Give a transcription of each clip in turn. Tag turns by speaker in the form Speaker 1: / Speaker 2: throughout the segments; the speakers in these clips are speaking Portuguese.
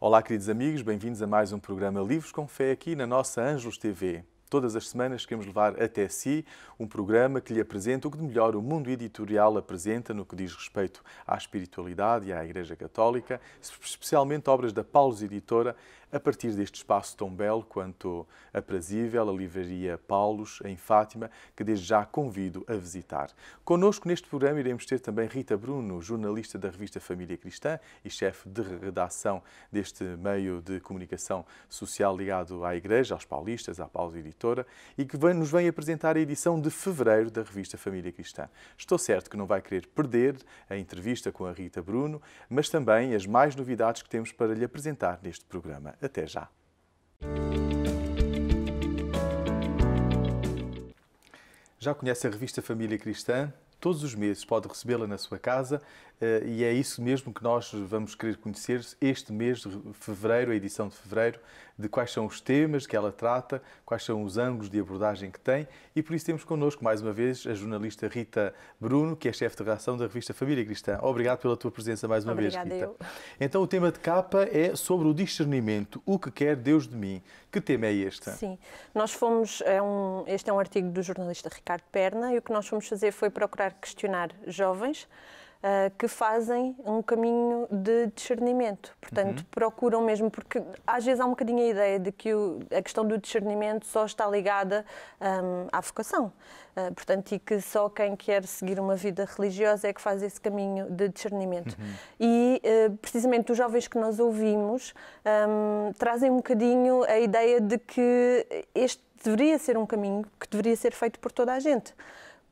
Speaker 1: Olá, queridos amigos, bem-vindos a mais um programa Livros com Fé aqui na nossa Ângelos TV. Todas as semanas queremos levar até si um programa que lhe apresenta o que de melhor o mundo editorial apresenta no que diz respeito à espiritualidade e à Igreja Católica, especialmente obras da Paulus Editora, a partir deste espaço tão belo quanto aprazível, a livraria Paulus, em Fátima, que desde já convido a visitar. Connosco neste programa iremos ter também Rita Bruno, jornalista da revista Família Cristã e chefe de redação deste meio de comunicação social ligado à Igreja, aos paulistas, à Paulus Editora, e que nos vem apresentar a edição de fevereiro da revista Família Cristã. Estou certo que não vai querer perder a entrevista com a Rita Bruno, mas também as mais novidades que temos para lhe apresentar neste programa. Até já. Já conhece a revista Família Cristã? Todos os meses pode recebê-la na sua casa e é isso mesmo que nós vamos querer conhecer este mês de fevereiro, a edição de fevereiro, de quais são os temas que ela trata, quais são os ângulos de abordagem que tem, e por isso temos connosco mais uma vez a jornalista Rita Bruno, que é chefe de redação da revista Família Cristã. Obrigado pela tua presença mais uma vez, Rita.
Speaker 2: Obrigada eu.
Speaker 1: Então o tema de capa é sobre o discernimento, o que quer Deus de mim. Que tema é este?
Speaker 2: Sim, nós fomos, este é um artigo do jornalista Ricardo Perna, e o que nós fomos fazer foi procurar questionar jovens que fazem um caminho de discernimento. Portanto, procuram mesmo, porque às vezes há um bocadinho a ideia de que a questão do discernimento só está ligada à vocação. Portanto, e que só quem quer seguir uma vida religiosa é que faz esse caminho de discernimento. E, precisamente, os jovens que nós ouvimos trazem um bocadinho a ideia de que este deveria ser um caminho que deveria ser feito por toda a gente.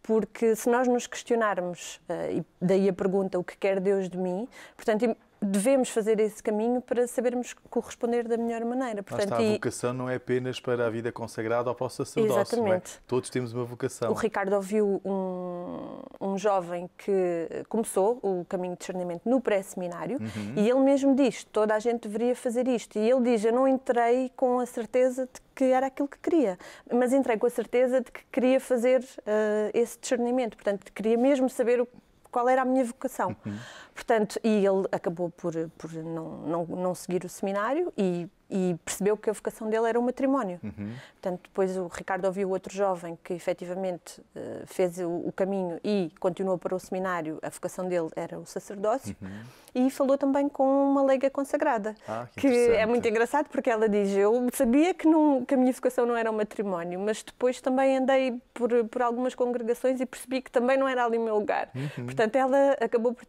Speaker 2: Porque se nós nos questionarmos, e daí a pergunta, o que quer Deus de mim, portanto, devemos fazer esse caminho para sabermos corresponder da melhor maneira. Portanto,
Speaker 1: a vocação não é apenas para a vida consagrada ou para o sacerdócio.
Speaker 2: Exatamente.
Speaker 1: Não é? Todos temos uma vocação.
Speaker 2: O Ricardo ouviu um jovem que começou o caminho de discernimento no pré-seminário e ele mesmo diz, toda a gente deveria fazer isto. E ele diz, eu não entrei com a certeza de que era aquilo que queria, mas entrei com a certeza de que queria fazer esse discernimento. Portanto, queria mesmo saber qual era a minha vocação. Portanto, e ele acabou por não seguir o seminário e percebeu que a vocação dele era o matrimónio. Portanto, depois o Ricardo ouviu outro jovem que efetivamente fez o caminho e continuou para o seminário, a vocação dele era o sacerdócio, e falou também com uma leiga consagrada, que é muito engraçado porque ela diz, eu sabia que a minha vocação não era o matrimónio, mas depois também andei por algumas congregações e percebi que também não era ali o meu lugar. Portanto, ela acabou por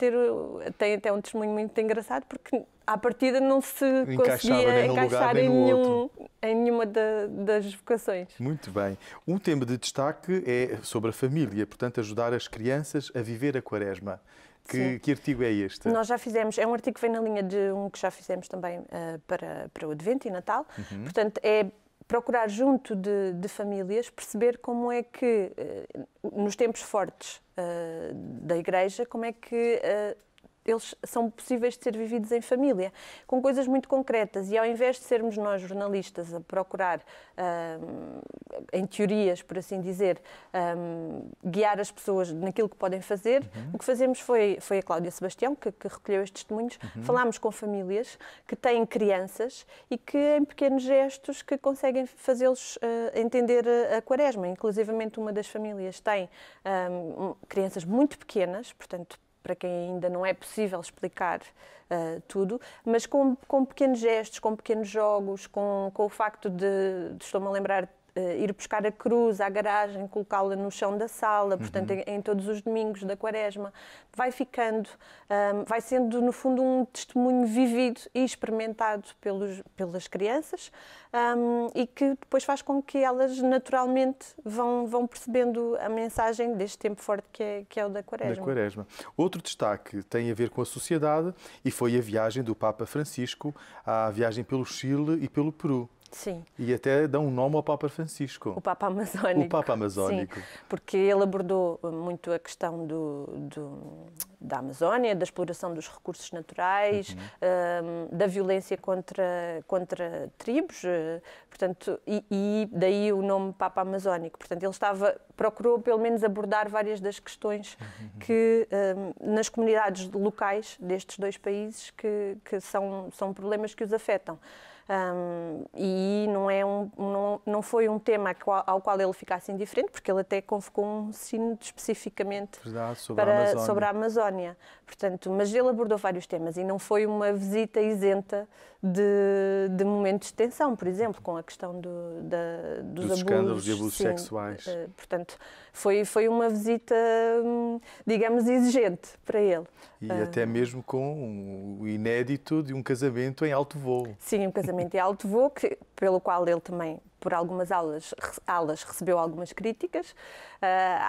Speaker 2: tem até um testemunho muito engraçado porque à partida não se conseguia encaixar em nenhuma das vocações.
Speaker 1: Muito bem. Um tema de destaque é sobre a família, portanto, ajudar as crianças a viver a Quaresma. Que artigo é este?
Speaker 2: Nós já fizemos, é um artigo que vem na linha de um que já fizemos também para o Advento e Natal. Portanto, é procurar junto de famílias perceber como é que, nos tempos fortes da Igreja, como é que eles são possíveis de ser vividos em família, com coisas muito concretas. E ao invés de sermos nós, jornalistas, a procurar, em teorias, por assim dizer, guiar as pessoas naquilo que podem fazer, o que fazemos foi a Cláudia Sebastião, que recolheu estes testemunhos. Falámos com famílias que têm crianças e que, em pequenos gestos, que conseguem fazê-los entender a Quaresma. Inclusivamente, uma das famílias tem crianças muito pequenas, portanto, para quem ainda não é possível explicar tudo, mas com pequenos gestos, com pequenos jogos, com o facto de estou-me a lembrar, ir buscar a cruz à garagem, colocá-la no chão da sala, portanto, em todos os domingos da Quaresma, vai ficando, vai sendo, no fundo, um testemunho vivido e experimentado pelas crianças e que depois faz com que elas, naturalmente, vão percebendo a mensagem deste tempo forte que é o da Quaresma.
Speaker 1: Da Quaresma. Outro destaque tem a ver com a sociedade e foi a viagem do Papa Francisco, a viagem pelo Chile e pelo Peru.
Speaker 2: Sim.
Speaker 1: E até dão um nome ao Papa Francisco.
Speaker 2: O Papa Amazónico.
Speaker 1: O Papa Amazónico.
Speaker 2: Sim, porque ele abordou muito a questão da Amazónia, da exploração dos recursos naturais, da violência contra tribos, portanto, e daí o nome Papa Amazónico. Portanto, ele estava procurou pelo menos abordar várias das questões que nas comunidades locais destes dois países que são problemas que os afetam. E não foi um tema ao qual ele ficasse indiferente, porque ele até convocou um sínodo especificamente sobre a Amazónia. Portanto, mas ele abordou vários temas e não foi uma visita isenta de momentos de tensão, por exemplo, com a questão dos
Speaker 1: escândalos de abusos
Speaker 2: sim,
Speaker 1: sexuais.
Speaker 2: Portanto, foi uma visita, digamos, exigente para ele.
Speaker 1: E até mesmo com o inédito de um casamento em alto voo.
Speaker 2: Sim, um casamento em alto voo, pelo qual ele também, por algumas alas recebeu algumas críticas.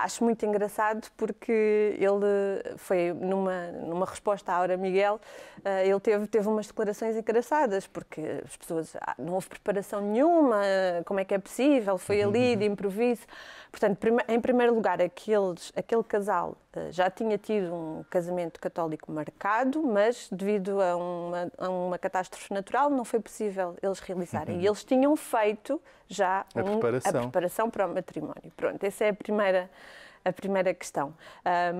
Speaker 2: Acho muito engraçado porque ele foi, numa resposta à Aura Miguel, ele teve umas declarações engraçadas, porque as pessoas, não houve preparação nenhuma, como é que é possível, foi ali de improviso. Portanto, em primeiro lugar, aquele casal já tinha tido um casamento católico marcado, mas devido a uma catástrofe natural não foi possível eles realizarem. E eles tinham feito já a preparação para o matrimónio. Pronto, essa é a primeira questão.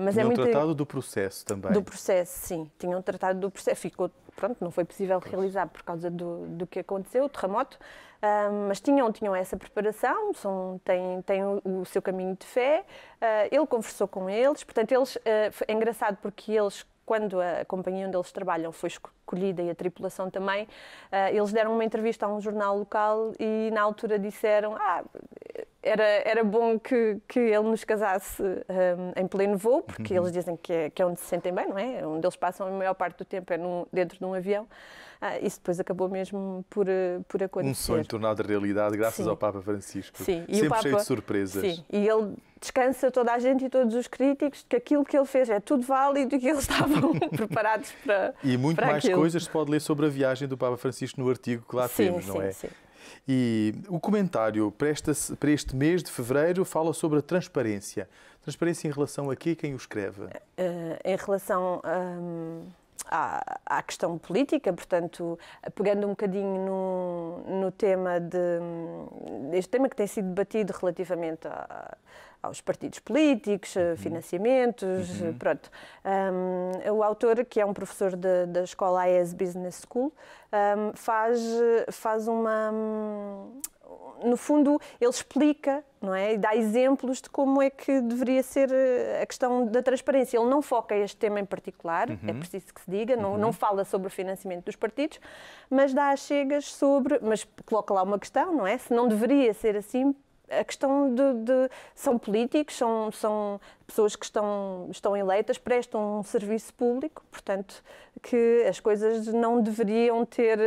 Speaker 2: Mas
Speaker 1: tinham tratado do processo também.
Speaker 2: Do processo, sim. Tinham tratado do processo. Pronto, não foi possível realizar por causa do que aconteceu, o terremoto. Mas tinham essa preparação, têm o seu caminho de fé. Ele conversou com eles. Portanto, é engraçado porque eles, quando a companhia onde eles trabalham foi escolhida e a tripulação também, eles deram uma entrevista a um jornal local e na altura disseram era bom que ele nos casasse em pleno voo, porque eles dizem que é onde se sentem bem, não é? Onde eles passam a maior parte do tempo é dentro de um avião. Isso depois acabou mesmo por acontecer.
Speaker 1: Um sonho tornado realidade graças ao Papa Francisco.
Speaker 2: Sim.
Speaker 1: Sempre cheio de surpresas.
Speaker 2: Sim, e ele descansa toda a gente e todos os críticos de que aquilo que ele fez é tudo válido e que eles estavam preparados para
Speaker 1: E muito
Speaker 2: para
Speaker 1: mais
Speaker 2: aquilo.
Speaker 1: coisas se pode ler sobre a viagem do Papa Francisco no artigo que lá temos, não é?
Speaker 2: Sim.
Speaker 1: E o comentário para este mês de fevereiro fala sobre a transparência. Transparência em relação a quê? Quem o escreve?
Speaker 2: Em relação à questão política, portanto, pegando um bocadinho no tema este tema que tem sido debatido relativamente aos partidos políticos, financiamentos, pronto. O autor, que é um professor da escola AES Business School, faz uma... No fundo, ele explica, não é? E dá exemplos de como é que deveria ser a questão da transparência. Ele não foca este tema em particular, é preciso que se diga, não fala sobre o financiamento dos partidos, mas dá as chegas mas coloca lá uma questão, não é? Se não deveria ser assim, a questão são políticos, são pessoas que estão eleitas, prestam um serviço público, portanto, que as coisas não deveriam ter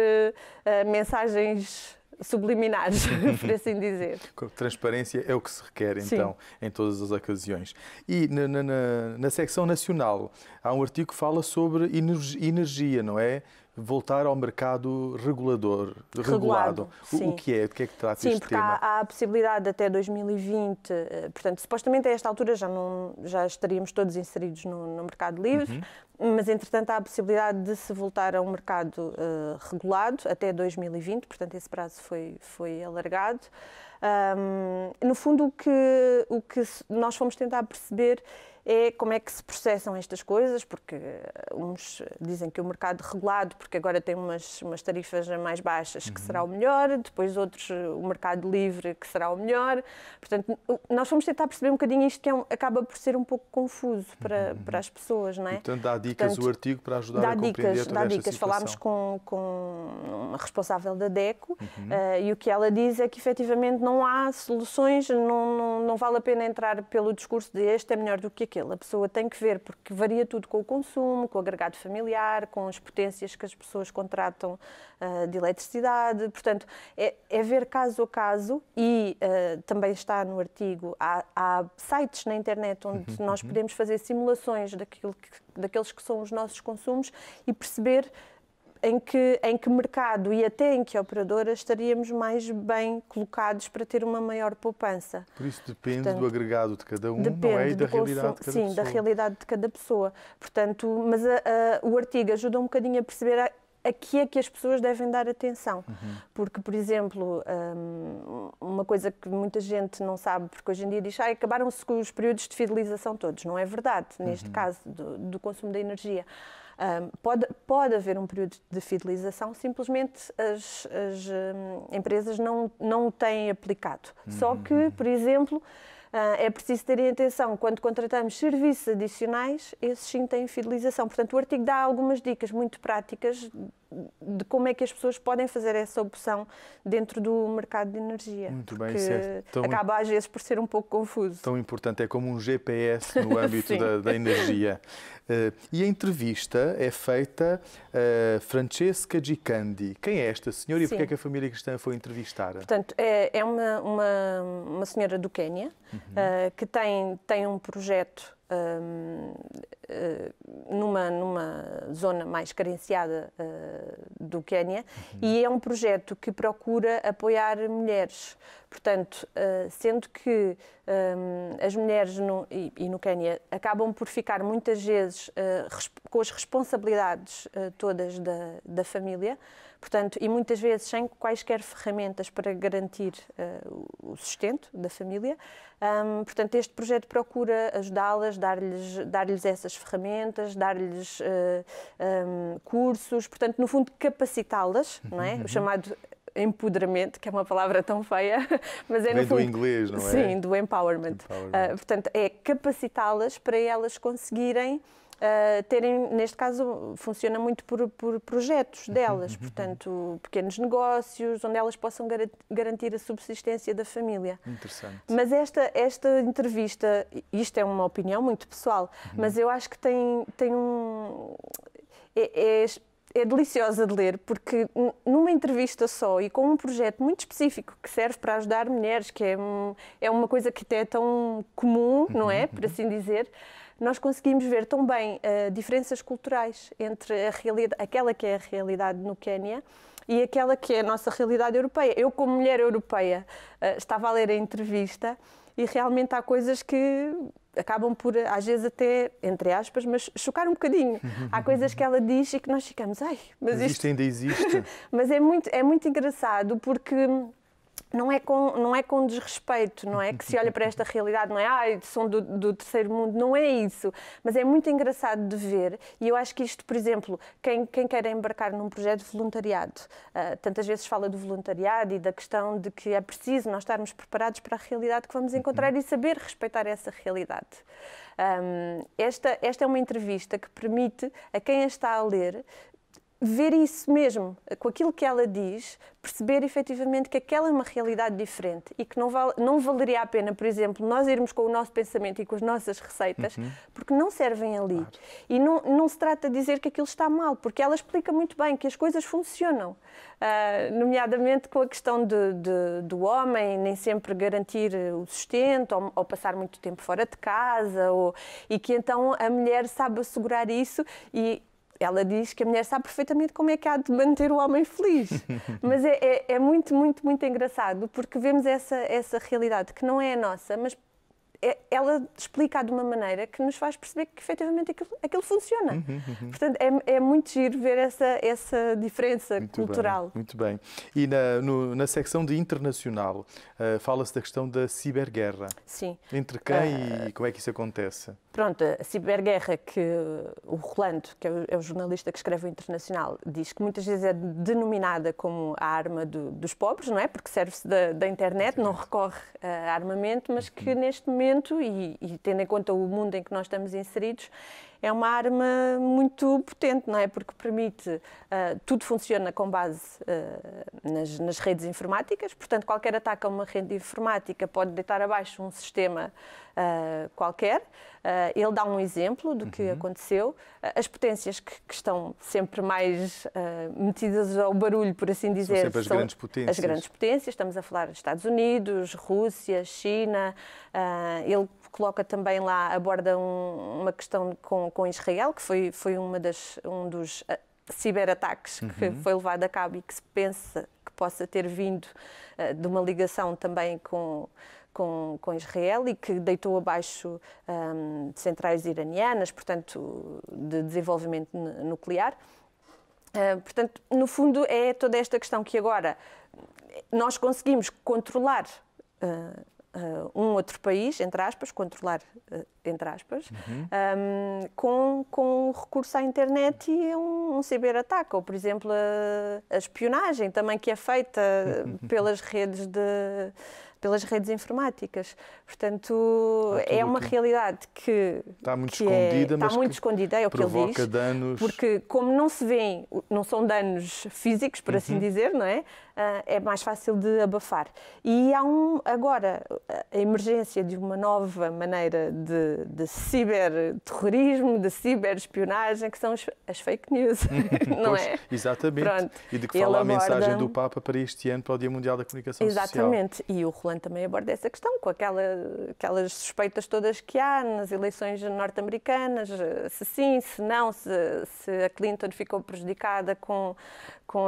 Speaker 2: mensagens subliminares, por assim dizer.
Speaker 1: Transparência é o que se requer, então, em todas as ocasiões. E na secção nacional há um artigo que fala sobre energia, não é? Voltar ao mercado regulado. O que é? De que é que trata este tema? Sim,
Speaker 2: porque há a possibilidade até 2020, portanto, supostamente a esta altura já estaríamos todos inseridos no mercado livre, mas entretanto há a possibilidade de se voltar a um mercado regulado até 2020, portanto esse prazo foi alargado. No fundo, o que nós fomos tentar perceber é como é que se processam estas coisas, porque uns dizem que o mercado regulado, porque agora tem umas tarifas mais baixas, que será o melhor, depois outros o mercado livre, que será o melhor. Portanto, nós fomos tentar perceber um bocadinho isto, que acaba por ser um pouco confuso para as pessoas, não é?
Speaker 1: Portanto, dá dicas o artigo para ajudar a compreender toda esta situação. Dá dicas.
Speaker 2: Falámos com uma responsável da DECO e o que ela diz é que, efetivamente, não há soluções, não vale a pena entrar pelo discurso de este é melhor do que aquele. A pessoa tem que ver, porque varia tudo com o consumo, com o agregado familiar, com as potências que as pessoas contratam de eletricidade. Portanto, é ver caso a caso e também está no artigo, há sites na internet onde nós podemos fazer simulações daqueles que são os nossos consumos e perceber em que mercado e até em que operadora estaríamos mais bem colocados para ter uma maior poupança.
Speaker 1: Por isso depende do agregado de cada um, não é? E da realidade de cada pessoa.
Speaker 2: Sim, da realidade de cada pessoa. Portanto, mas o artigo ajuda um bocadinho a perceber a que é que as pessoas devem dar atenção. Porque, por exemplo, uma coisa que muita gente não sabe, porque hoje em dia diz que acabaram-se com os períodos de fidelização todos. Não é verdade, neste caso do consumo da energia. Pode haver um período de fidelização, simplesmente as empresas não o têm aplicado. Só que, por exemplo, é preciso terem atenção, quando contratamos serviços adicionais, esses sim têm fidelização. Portanto, o artigo dá algumas dicas muito práticas de como é que as pessoas podem fazer essa opção dentro do mercado de energia.
Speaker 1: Muito bem,
Speaker 2: porque
Speaker 1: certo.
Speaker 2: acaba às vezes por ser um pouco confuso.
Speaker 1: Tão importante, é como um GPS no âmbito da energia. E a entrevista é feita a Francesca Gicandi. Quem é esta senhora e porquê é que a família cristã foi entrevistar?
Speaker 2: Portanto, é uma senhora do Quénia que tem um projeto numa zona mais carenciada do Quénia e é um projeto que procura apoiar mulheres. Portanto, sendo que as mulheres no Quénia acabam por ficar muitas vezes com as responsabilidades todas da família, portanto, e muitas vezes sem quaisquer ferramentas para garantir o sustento da família. Portanto, este projeto procura ajudá-las, dar-lhes essas ferramentas, dar-lhes cursos, portanto, no fundo, capacitá-las, não é? O chamado empoderamento, que é uma palavra tão feia, mas é no fundo...
Speaker 1: do inglês, não é?
Speaker 2: Sim, do empowerment. Portanto, é capacitá-las para elas conseguirem terem, neste caso, funciona muito por projetos delas, portanto, pequenos negócios, onde elas possam garantir a subsistência da família.
Speaker 1: Interessante.
Speaker 2: Mas esta entrevista, isto é uma opinião muito pessoal, mas eu acho que tem um... É deliciosa de ler, porque numa entrevista só e com um projeto muito específico que serve para ajudar mulheres, que é uma coisa que até é tão comum, não é, por assim dizer, nós conseguimos ver tão bem diferenças culturais entre aquela que é a realidade no Quénia e aquela que é a nossa realidade europeia. Eu, como mulher europeia, estava a ler a entrevista e realmente há coisas que acabam por, às vezes até, entre aspas, mas chocar um bocadinho. Há coisas que ela diz e que nós ficamos, mas isto
Speaker 1: ainda existe.
Speaker 2: Mas é muito engraçado porque não é com desrespeito, não é? Que se olha para esta realidade, não é? São do terceiro mundo, não é isso. Mas é muito engraçado de ver e eu acho que isto, por exemplo, quem quer embarcar num projeto de voluntariado, tantas vezes fala do voluntariado e da questão de que é preciso nós estarmos preparados para a realidade que vamos encontrar e saber respeitar essa realidade. Esta é uma entrevista que permite a quem a está a ler ver isso mesmo, com aquilo que ela diz, perceber efetivamente que aquela é uma realidade diferente e que não valeria a pena, por exemplo, nós irmos com o nosso pensamento e com as nossas receitas, porque não servem ali. Claro. E não se trata de dizer que aquilo está mal, porque ela explica muito bem que as coisas funcionam, nomeadamente com a questão do homem nem sempre garantir o sustento ou passar muito tempo fora de casa, e que então a mulher sabe assegurar isso e ela diz que a mulher sabe perfeitamente como é que há de manter o homem feliz. Mas é muito, muito, muito engraçado, porque vemos essa realidade que não é a nossa, mas ela explica de uma maneira que nos faz perceber que efetivamente aquilo funciona. Portanto, é muito giro ver essa diferença cultural.
Speaker 1: Muito bem. E na secção de internacional, fala-se da questão da ciberguerra.
Speaker 2: Sim.
Speaker 1: Entre quem e como é que isso acontece?
Speaker 2: Pronto, a ciberguerra que o Rolando, que é o jornalista que escreve o Internacional, diz que muitas vezes é denominada como a arma dos pobres, não é? Porque serve-se da internet, não recorre a armamento, mas que neste momento, e tendo em conta o mundo em que nós estamos inseridos, é uma arma muito potente, não é? Porque permite, tudo funciona com base nas redes informáticas, portanto, qualquer ataque a uma rede informática pode deitar abaixo um sistema qualquer. Ele dá um exemplo do que aconteceu. As potências que estão sempre mais metidas ao barulho, por assim dizer,
Speaker 1: são sempre as grandes potências.
Speaker 2: As grandes potências, estamos a falar dos Estados Unidos, Rússia, China. Ele coloca também lá, aborda uma questão com Israel, que foi um dos ciberataques que foi levado a cabo e que se pensa que possa ter vindo de uma ligação também com Israel e que deitou abaixo centrais iranianas, portanto, de desenvolvimento nuclear. Portanto, no fundo, é toda esta questão que agora nós conseguimos controlar um outro país, entre aspas, controlar, entre aspas, com recurso à internet e um ciberataque, ou, por exemplo, a espionagem também que é feita pelas redes informáticas. Portanto, é uma realidade que
Speaker 1: está muito escondida,
Speaker 2: está muito escondida, é o que ele diz,
Speaker 1: danos.
Speaker 2: porque como não se vêem, não são danos físicos, por assim dizer, não é? É mais fácil de abafar. E há agora a emergência de uma nova maneira de ciberterrorismo, de ciberespionagem, que são as fake news, não
Speaker 1: pois,
Speaker 2: é?
Speaker 1: Exatamente.
Speaker 2: Pronto.
Speaker 1: E de que fala a mensagem do Papa para este ano, para o Dia Mundial da Comunicação Social.
Speaker 2: Exatamente. E o Rolando também aborda essa questão, com aquelas suspeitas todas que há nas eleições norte-americanas, se sim, se não, se a Clinton ficou prejudicada com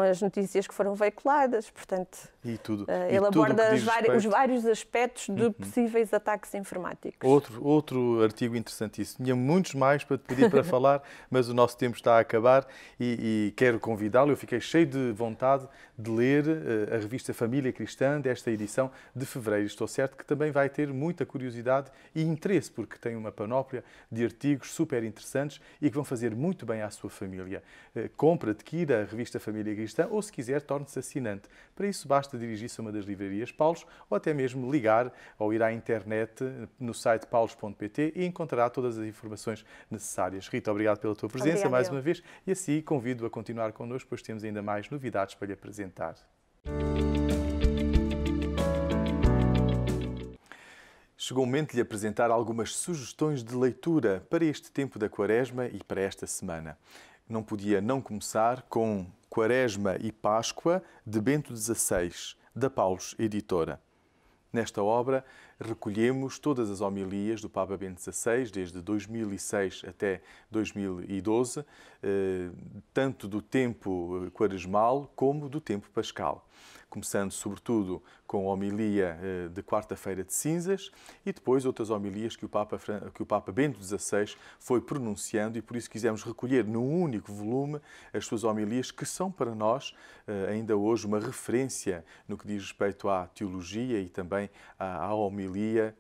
Speaker 2: as notícias que foram veiculadas, portanto,
Speaker 1: e tudo.
Speaker 2: ele aborda
Speaker 1: os
Speaker 2: vários aspectos de possíveis ataques informáticos.
Speaker 1: Outro artigo interessantíssimo. Tinha muitos mais para te pedir para falar, mas o nosso tempo está a acabar e quero convidá-lo. Eu fiquei cheio de vontade de ler a revista Família Cristã desta edição de fevereiro. Estou certo que também vai ter muita curiosidade e interesse, porque tem uma panóplia de artigos super interessantes e que vão fazer muito bem à sua família. Compre, adquira a revista Família Cristã ou, se quiser, torne-se assinante. Para isso, basta dirigir-se a uma das livrarias Paulos ou até mesmo ligar ou ir à internet no site paulos.pt e encontrará todas as informações necessárias. Rita, obrigado pela tua presença mais uma vez e assim convido a continuar connosco, pois temos ainda mais novidades para lhe apresentar. Chegou o momento de lhe apresentar algumas sugestões de leitura para este tempo da Quaresma e para esta semana. Não podia não começar com Quaresma e Páscoa, de Bento XVI, da Paulos Editora. Nesta obra, recolhemos todas as homilias do Papa Bento XVI, desde 2006 até 2012, tanto do tempo quaresmal como do tempo pascal. Começando, sobretudo, com a homilia de Quarta-feira de Cinzas e depois outras homilias que o Papa Bento XVI foi pronunciando e por isso quisemos recolher num único volume as suas homilias que são para nós ainda hoje uma referência no que diz respeito à teologia e também à homilia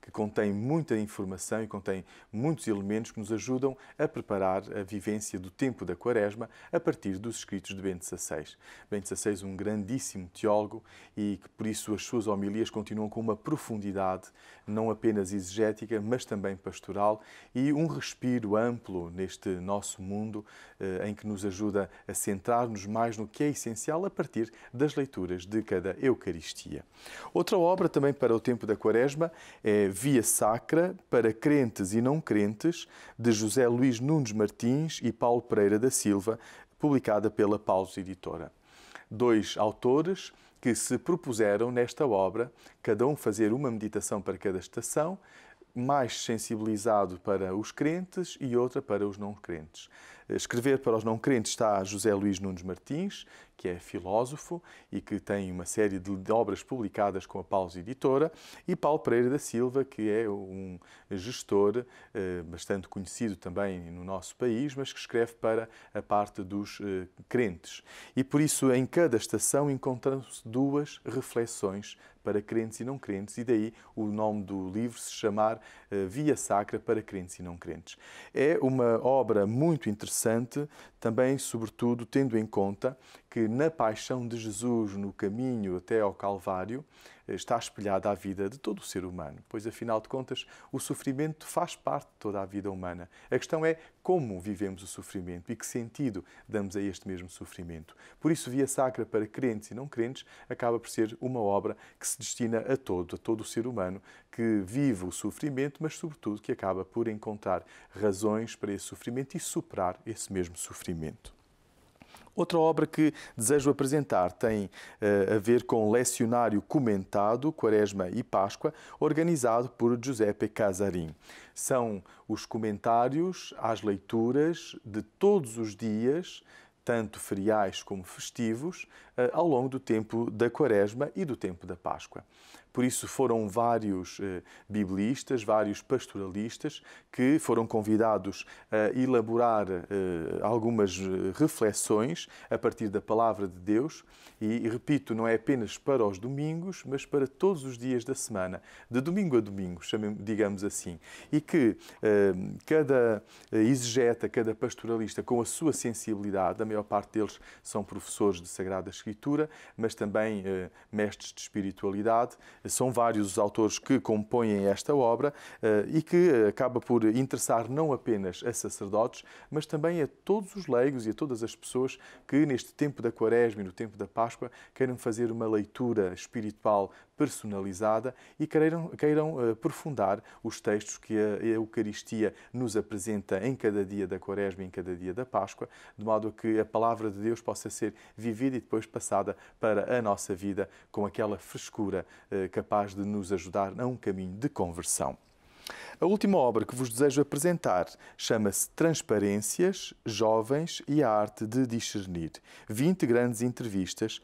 Speaker 1: que contém muita informação e contém muitos elementos que nos ajudam a preparar a vivência do tempo da Quaresma a partir dos escritos de Bento XVI. Bento XVI, um grandíssimo teólogo e que por isso as suas homilias continuam com uma profundidade não apenas exegética, mas também pastoral e um respiro amplo neste nosso mundo em que nos ajuda a centrar-nos mais no que é essencial a partir das leituras de cada Eucaristia. Outra obra também para o tempo da Quaresma é Via Sacra para crentes e não crentes, de José Luís Nunes Martins e Paulo Pereira da Silva, publicada pela Paulos Editora. Dois autores que se propuseram nesta obra, cada um fazer uma meditação para cada estação, mais sensibilizado para os crentes e outra para os não crentes. Escrever para os não crentes está José Luís Nunes Martins, que é filósofo e que tem uma série de obras publicadas com a Paulos Editora, e Paulo Pereira da Silva, que é um gestor bastante conhecido também no nosso país, mas que escreve para a parte dos crentes. E por isso, em cada estação, encontram-se duas reflexões para crentes e não crentes, e daí o nome do livro se chamar Via Sacra para crentes e não crentes. É uma obra muito interessante, também, sobretudo, tendo em conta que na paixão de Jesus, no caminho até ao Calvário, está espelhada a vida de todo o ser humano, pois, afinal de contas, o sofrimento faz parte de toda a vida humana. A questão é como vivemos o sofrimento e que sentido damos a este mesmo sofrimento. Por isso, Via Sacra para crentes e não crentes acaba por ser uma obra que se destina a todo o ser humano que vive o sofrimento, mas, sobretudo, que acaba por encontrar razões para esse sofrimento e superar esse mesmo sofrimento. Outra obra que desejo apresentar tem a ver com lecionário comentado, Quaresma e Páscoa, organizado por Giuseppe Casarin. São os comentários às leituras de todos os dias tanto feriais como festivos, ao longo do tempo da Quaresma e do tempo da Páscoa. Por isso foram vários biblistas, vários pastoralistas que foram convidados a elaborar algumas reflexões a partir da Palavra de Deus e, repito, não é apenas para os domingos, mas para todos os dias da semana, de domingo a domingo, digamos assim. E que cada exegeta, cada pastoralista, com a sua sensibilidade, a maior parte deles são professores de Sagrada Escritura, mas também mestres de espiritualidade. São vários os autores que compõem esta obra e que acaba por interessar não apenas a sacerdotes, mas também a todos os leigos e a todas as pessoas que neste tempo da Quaresma e no tempo da Páscoa queiram fazer uma leitura espiritual personalizada e queiram aprofundar os textos que a Eucaristia nos apresenta em cada dia da Quaresma e em cada dia da Páscoa, de modo a que a Palavra de Deus possa ser vivida e depois passada para a nossa vida com aquela frescura capaz de nos ajudar a um caminho de conversão. A última obra que vos desejo apresentar chama-se Transparências, Jovens e a Arte de Discernir. 20 grandes entrevistas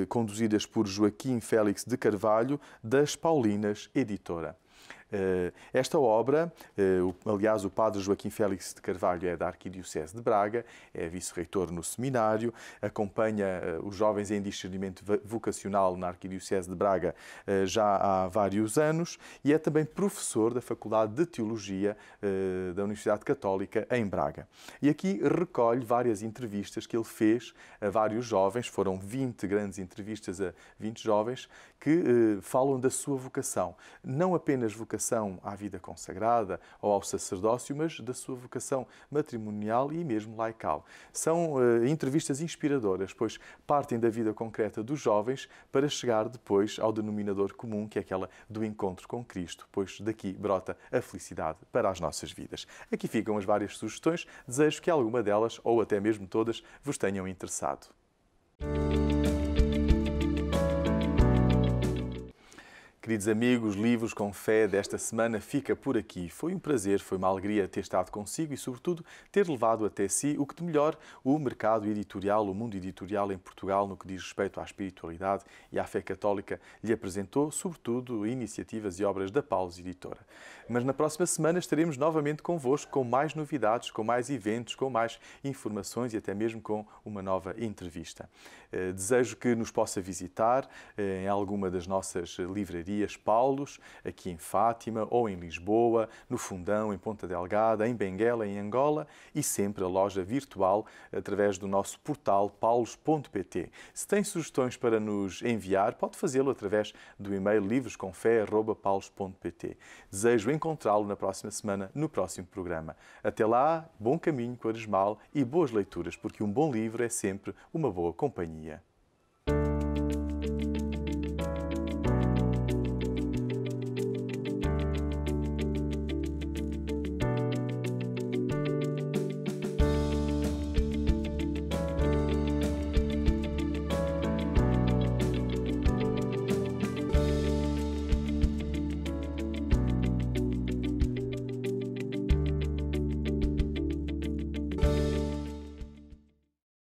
Speaker 1: conduzidas por Joaquim Félix de Carvalho, das Paulinas Editora. Esta obra, aliás, o padre Joaquim Félix de Carvalho é da Arquidiocese de Braga, é vice-reitor no seminário, acompanha os jovens em discernimento vocacional na Arquidiocese de Braga já há vários anos e é também professor da Faculdade de Teologia da Universidade Católica em Braga. E aqui recolhe várias entrevistas que ele fez a vários jovens, foram 20 grandes entrevistas a 20 jovens que falam da sua vocação, não apenas vocação à vida consagrada ou ao sacerdócio, mas da sua vocação matrimonial e mesmo laical. São entrevistas inspiradoras, pois partem da vida concreta dos jovens para chegar depois ao denominador comum, que é aquela do encontro com Cristo, pois daqui brota a felicidade para as nossas vidas. Aqui ficam as várias sugestões, desejo que alguma delas, ou até mesmo todas, vos tenham interessado. Queridos amigos, Livros com Fé desta semana fica por aqui. Foi um prazer, foi uma alegria ter estado consigo e, sobretudo, ter levado até si o que de melhor o mercado editorial, o mundo editorial em Portugal, no que diz respeito à espiritualidade e à fé católica, lhe apresentou, sobretudo, iniciativas e obras da Paulus Editora. Mas na próxima semana estaremos novamente convosco com mais novidades, com mais eventos, com mais informações e até mesmo com uma nova entrevista. Desejo que nos possa visitar em alguma das nossas livrarias Paulus, aqui em Fátima ou em Lisboa, no Fundão, em Ponta Delgada, em Benguela, em Angola e sempre a loja virtual através do nosso portal paulus.pt. Se tem sugestões para nos enviar, pode fazê-lo através do e-mail livroscomfé@paulus.pt. Desejo encontrá-lo na próxima semana, no próximo programa. Até lá, bom caminho quaresmal e boas leituras, porque um bom livro é sempre uma boa companhia.